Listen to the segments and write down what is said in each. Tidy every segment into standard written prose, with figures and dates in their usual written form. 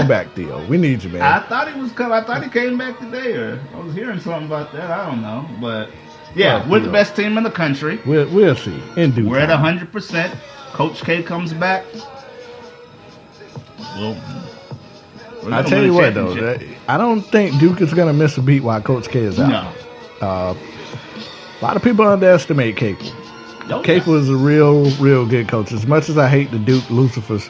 back deal. We need you, I man. thought he was coming. I thought he came back today, or I was hearing something about that. I don't know, but yeah, Fuck we're the you. best team in the country. We'll see in due We're at time. 100%. Coach K comes back. Well, we're I gonna tell win you a what though, championship. I don't think Duke is gonna miss a beat while Coach K is out. No. A lot of people underestimate Capel. Oh, Capel is a real good coach. As much as I hate the Duke Lucifers,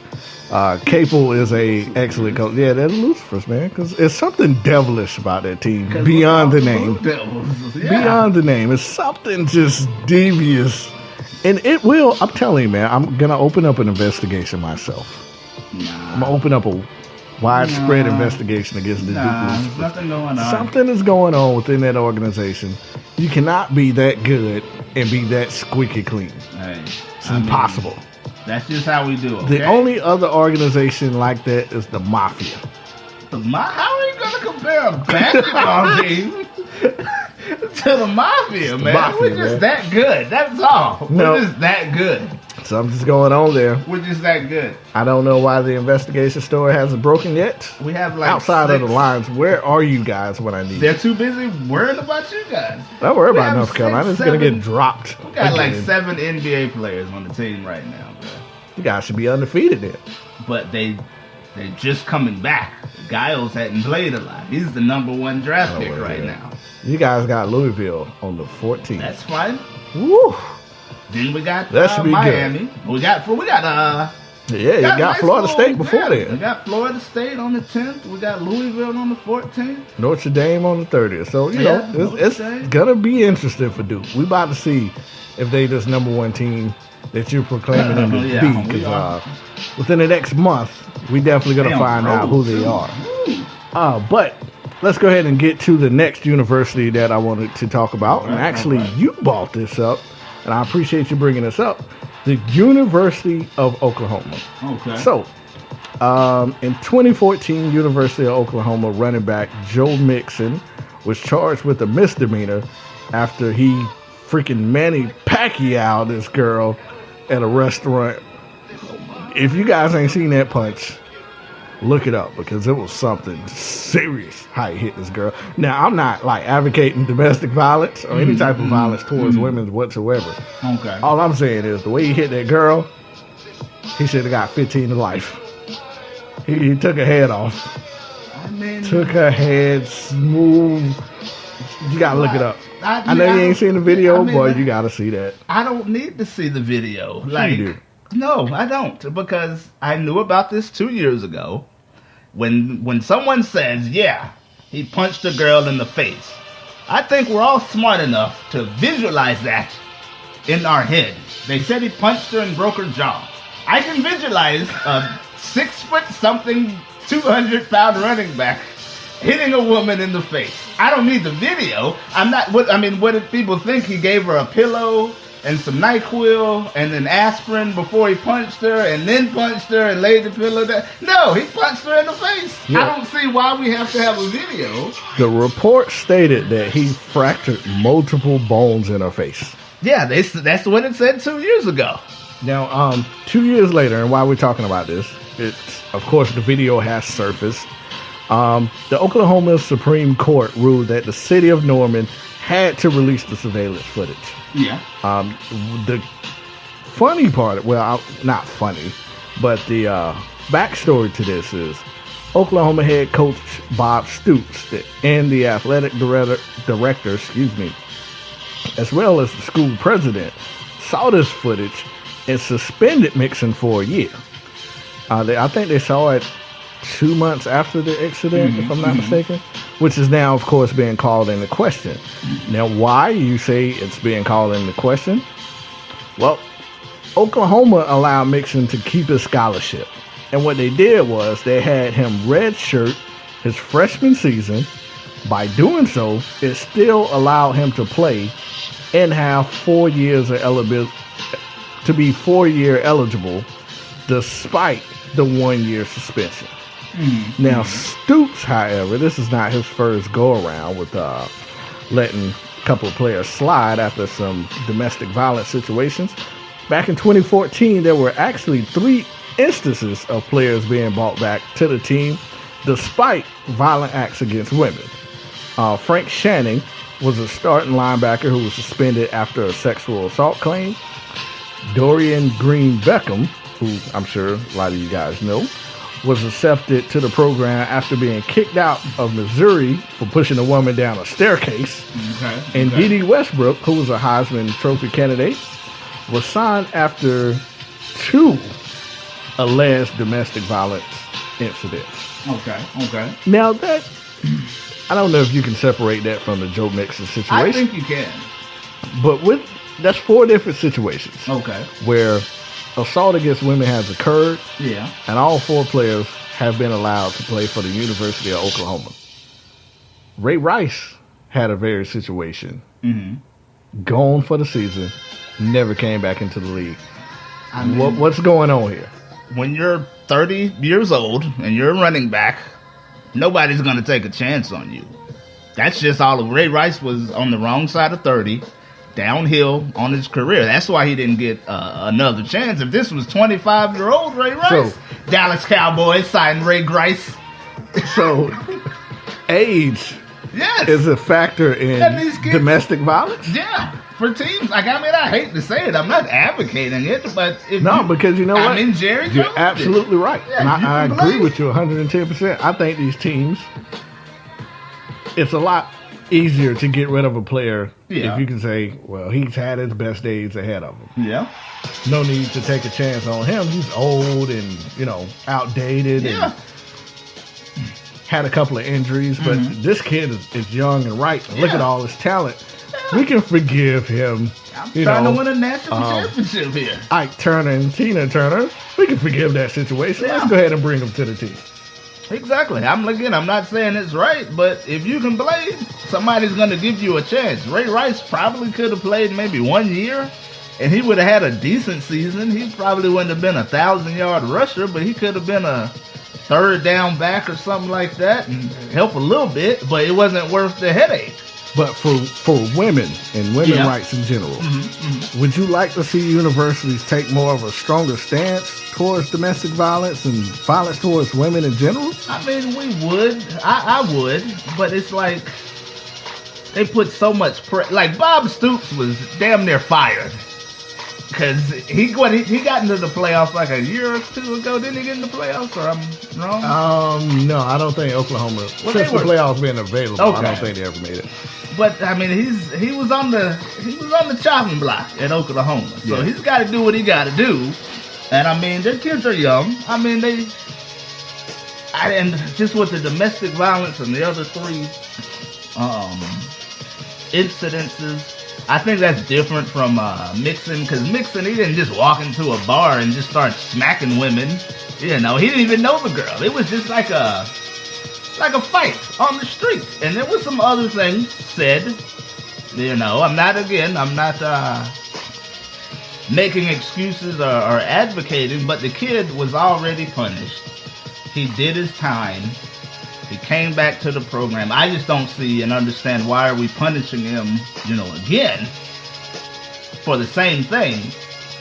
Capel is a excellent coach. Yeah, they're the Lucifers, man, because it's something devilish about that team beyond the name. Yeah. Beyond the name, it's something just devious, and it will. I'm telling you, man, I'm gonna open up an investigation myself. I'm gonna open up a widespread investigation against the Duke There's Lucifers. nothing going on. Something is going on within that organization. You cannot be that good and be that squeaky clean. Hey, It's impossible. That's just how we do it. Okay? The only other organization like that is the Mafia. How are you going to compare a basketball team to the Mafia, man? Mafia, We're just man. that good. That's all. No. We're just that good. Something's going on there. We're just that good. I don't know why the investigation story hasn't broken yet. We have like Outside of the six- lines, where are you guys when I need you? They're too busy worrying about you guys. Don't worry We about have North Carolina. It's six, going to seven- get dropped. We got like again. 7 NBA players on the team right now, bro. You guys should be undefeated then. But they're just coming back. Giles hadn't played a lot. He's the #1 draft pick well, right yeah. now. You guys got Louisville on the 14th. That's fine. Woo! Then we got That should be Miami. We got Yeah, you got nice Florida little- State before yeah, We then. got Florida State on the 10th. We got Louisville on the 14th. Notre Dame on the 30th. So, you Yeah, know, it's Notre Dame. going to be interesting for Duke. We about to see if they this #1 team that you're proclaiming them to Yeah, be. we Because are. within the next month, we definitely going to Damn, find bro, out who they too. are. But let's go ahead and get to the next university that I wanted to talk about. And actually, you brought this up, and I appreciate you bringing this up. The University of Oklahoma. Okay. So, in 2014, University of Oklahoma running back Joe Mixon was charged with a misdemeanor after he freaking Manny Pacquiao this girl at a restaurant. If you guys ain't seen that punch, look it up because it was something serious how he hit this girl. Now, I'm not like advocating domestic violence or any type of violence towards women whatsoever. Okay. All I'm saying is the way he hit that girl, he should have got 15 to life. He took her head off. I mean, Took her head smooth. You gotta look it up. I know you ain't seen the video, I mean, but you gotta see that. I don't need to see the video. Like, you do. no, I don't, because I knew about this 2 years ago. When someone says, "Yeah, he punched a girl in the face," I think we're all smart enough to visualize that in our head. They said he punched her and broke her jaw. I can visualize a 6 foot something, 200-pound running back hitting a woman in the face. I don't need the video. What did people think? He gave her a pillow and some NyQuil and then aspirin before he punched her and then punched her and laid the pillow down? No, he punched her in the face. Yeah. I don't see why we have to have a video. The report stated that he fractured multiple bones in her face. Yeah, that's what it said 2 years ago. Now, 2 years later, and while we're talking about this, it's of course the video has surfaced. The Oklahoma Supreme Court ruled that the city of Norman had to release the surveillance footage. Yeah. The funny part, well, not funny, but the backstory to this is Oklahoma head coach Bob Stoops and the athletic director, as well as the school president, saw this footage and suspended Mixon for a year. I think they saw it 2 months after the incident, if I'm not mistaken, which is now, of course, being called into question. Now, why you say it's being called into question? Well, Oklahoma allowed Mixon to keep his scholarship. And what they did was they had him redshirt his freshman season. By doing so, it still allowed him to play and have 4 years of eligibility, to be 4-year eligible, despite the 1 year suspension. Now, Stoops, however, this is not his first go-around with letting a couple of players slide after some domestic violence situations. Back in 2014, there were actually 3 instances of players being brought back to the team despite violent acts against women. Frank Shannon was a starting linebacker who was suspended after a sexual assault claim. Dorian Green Beckham, who I'm sure a lot of you guys know, was accepted to the program after being kicked out of Missouri for pushing a woman down a staircase. And Dede Westbrook, who was a Heisman Trophy candidate, was signed after 2 alleged domestic violence incidents. Okay. Now that, I don't know if you can separate that from the Joe Mixon situation. I think you can. But that's 4 different situations. Okay. Where assault against women has occurred. Yeah. And all 4 players have been allowed to play for the University of Oklahoma. Ray Rice had a very situation. Gone for the season. Never came back into the league. I mean, what's going on here? When you're 30 years old and you're a running back, nobody's going to take a chance on you. That's just all. Ray Rice was on the wrong side of 30, downhill on his career. That's why he didn't get another chance. If this was 25-year-old Ray Rice, Dallas Cowboys signed Ray Rice. So, age is a factor in domestic violence? Yeah. For teams, I hate to say it, I'm not advocating it, but because you know what? Jerry You're absolutely right. Yeah, and I agree with you 110%. I think these teams, it's a lot easier to get rid of a player if you can say, well, he's had his best days ahead of him. Yeah. No need to take a chance on him. He's old and, outdated and had a couple of injuries, but this kid is young and right. And look at all his talent. We can forgive him. I'm trying to win a national championship here. Ike Turner and Tina Turner. We can forgive that situation. Yeah. Let's go ahead and bring them to the team. Exactly. I'm not saying it's right, but if you can play, somebody's going to give you a chance. Ray Rice probably could have played maybe 1 year, and he would have had a decent season. He probably wouldn't have been a 1,000-yard rusher, but he could have been a third down back or something like that and help a little bit, but it wasn't worth the headache. But for women and women rights in general, would you like to see universities take more of a stronger stance towards domestic violence and violence towards women in general? I mean, we would. I would. But it's like they put so much like Bob Stoops was damn near fired. Because he got into the playoffs like a year or 2 ago. Didn't he get in the playoffs? Or I'm wrong? No, I don't think Oklahoma. Since the playoffs being available, I don't think they ever made it. But I mean, he was on the chopping block at Oklahoma, so he's got to do what he got to do. And I mean, their kids are young. I mean, and just with the domestic violence and the other 3 incidences. I think that's different from Mixon, because Mixon, he didn't just walk into a bar and just start smacking women. He didn't even know the girl. It was just like a fight on the street. And there was some other things said. I'm not making excuses or advocating, but the kid was already punished. He did his time. He came back to the program. I just don't see and understand why are we punishing him, again for the same thing.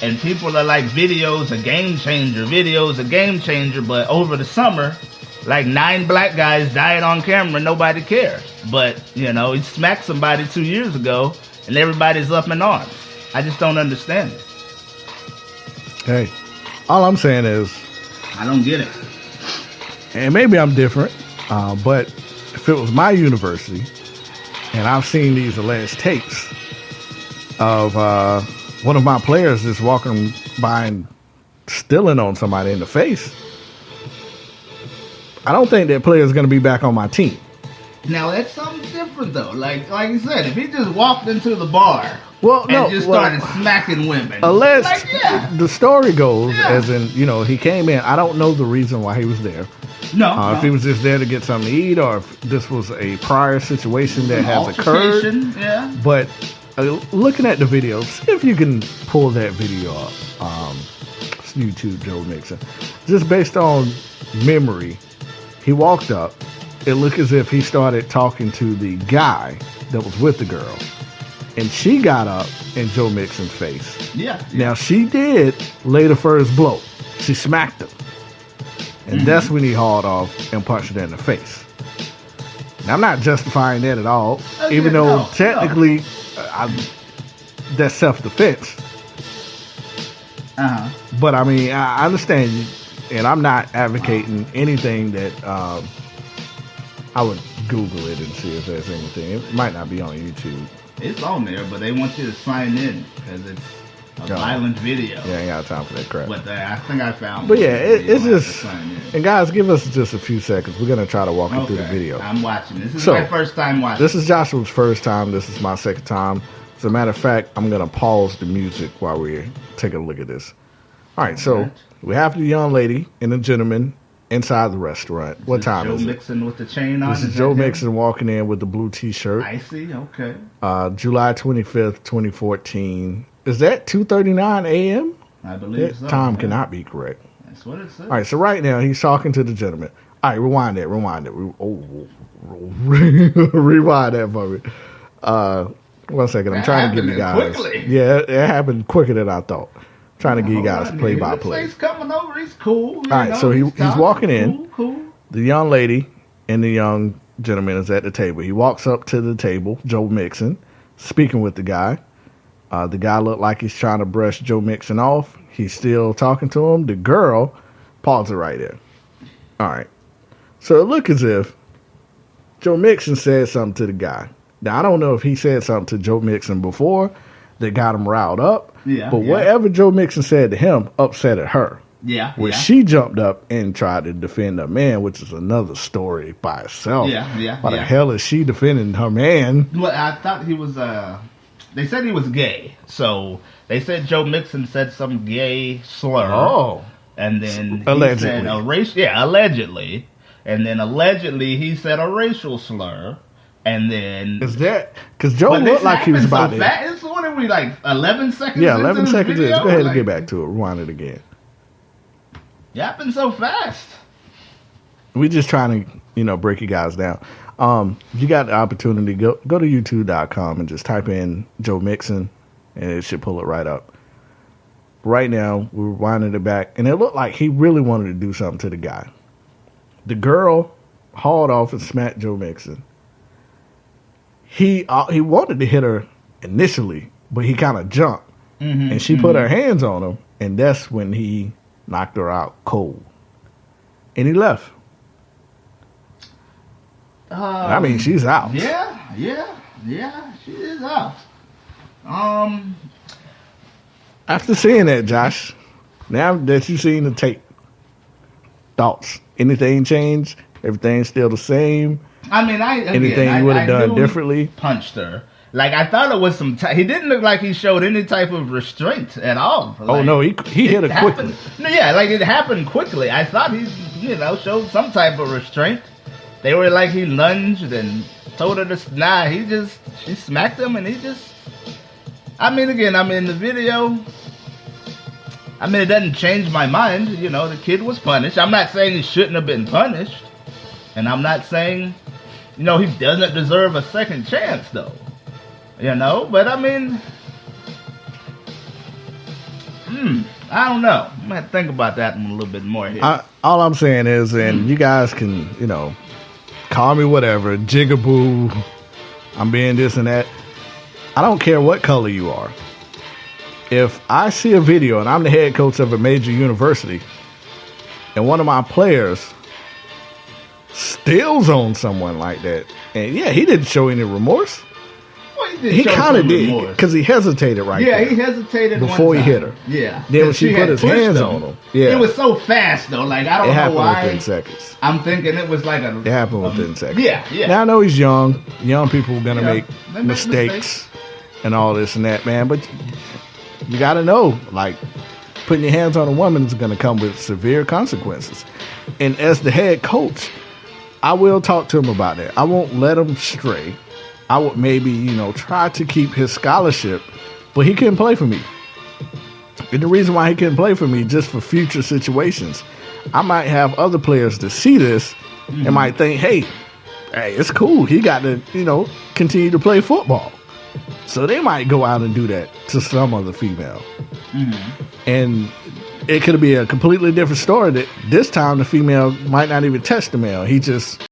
And people are like, video's a game changer, but over the summer, like 9 black guys died on camera, nobody cares. But, he smacked somebody 2 years ago and everybody's up in arms. I just don't understand it. Hey, all I'm saying is, I don't get it. And maybe I'm different. But if it was my university, and I've seen these alleged tapes of one of my players just walking by and stealing on somebody in the face, I don't think that player is going to be back on my team. Now, that's something different, though. Like you said, if he just walked into the bar started smacking women. The story goes, as in, he came in. I don't know the reason why he was there. No. If he was just there to get something to eat, or if this was a prior situation that has occurred. Yeah. But looking at the video, see if you can pull that video up. YouTube Joe Mixon. Just based on memory, he walked up. It looked as if he started talking to the guy that was with the girl. And she got up in Joe Mixon's face. Yeah. Now, she did lay the first blow. She smacked him. And that's when he hauled off and punched her in the face. Now, I'm not justifying that at all, even though technically that's self-defense. But I mean, I understand you, and I'm not advocating anything that I would Google it and see if there's anything. It might not be on YouTube. It's on there, but they want you to sign in because it's a violent video. Yeah, I ain't got time for that crap. But I think I found. But yeah, it's just. And guys, give us just a few seconds. We're gonna try to walk you through the video. I'm watching. This is my first time watching. This is Joshua's first time. This is my second time. As a matter of fact, I'm gonna pause the music while we're taking a look at this. All right, so we have the young lady and the gentleman inside the restaurant. What time is it? Joe Mixon with the chain on. This is Joe Mixon walking in with the blue T-shirt. I see. Okay. July 25th, 2014. Is that 2:39 a.m.? I believe so. Time cannot be correct. That's what it says. All right, so right now he's talking to the gentleman. All right, rewind it. Rewind that for me. 1 second. I'm trying to give you guys. Quickly. Yeah, it happened quicker than I thought. Trying to give you guys play-by-play. He's coming over. He's cool. All right, so he's walking in. Cool. The young lady and the young gentleman is at the table. He walks up to the table, Joe Mixon, speaking with the guy. The guy looked like he's trying to brush Joe Mixon off. He's still talking to him. The girl, pause it right there. All right. So it looked as if Joe Mixon said something to the guy. Now, I don't know if he said something to Joe Mixon before that got him riled up. But whatever Joe Mixon said to him upset her. She jumped up and tried to defend her man, which is another story by itself. Why the hell is she defending her man? Well, I thought he was, they said he was gay. So they said Joe Mixon said some gay slur. Oh. And then allegedly. He said a race, allegedly. And then allegedly he said a racial slur. And then is that because Joe looked like he was about to? It's what are we like 11 seconds? Yeah, 11 seconds. Go ahead and get back to it. Rewind it again. It happened so fast. We just trying to break you guys down. You got the opportunity. Go to YouTube.com and just type in Joe Mixon, and it should pull it right up. Right now, we're winding it back, and it looked like he really wanted to do something to the guy. The girl hauled off and smacked Joe Mixon. He wanted to hit her initially, but he kind of jumped, and she put her hands on him, and that's when he knocked her out cold, and he left. I mean, she's out. Yeah, she is out. After seeing that, Josh, now that you've seen the tape, thoughts? Anything changed? Everything's still the same? I mean, anything you would have done differently? Punched her. Like, I thought it was some. He didn't look like he showed any type of restraint at all. Like, oh no, he hit her quickly. No, like it happened quickly. I thought he, showed some type of restraint. They were like he lunged and told her to. Nah, she smacked him and he just. I mean, the video. I mean, it doesn't change my mind. The kid was punished. I'm not saying he shouldn't have been punished, and I'm not saying. He doesn't deserve a second chance, though. But I mean, I don't know. I'm going to think about that one a little bit more here. All I'm saying is, and you guys can, call me whatever, jigaboo, I'm being this and that. I don't care what color you are. If I see a video and I'm the head coach of a major university and one of my players steals on someone like that, and he didn't show any remorse. Well, he kind of did because he hesitated there. He hesitated before he hit her. Yeah. Then when she put his hands on him. Yeah. It was so fast though. Like I don't know why. It happened within seconds. I'm thinking it was like It happened within seconds. Yeah. Now I know he's young. Young people are gonna make mistakes and all this and that, man. But you got to know, like, putting your hands on a woman is going to come with severe consequences. And as the head coach, I will talk to him about that. I won't let him stray. I would maybe, try to keep his scholarship, but he couldn't play for me. And the reason why he couldn't play for me, just for future situations, I might have other players to see this and might think, hey, it's cool. He got to, continue to play football. So they might go out and do that to some other female. And it could be a completely different story. That this time the female might not even touch the male. He just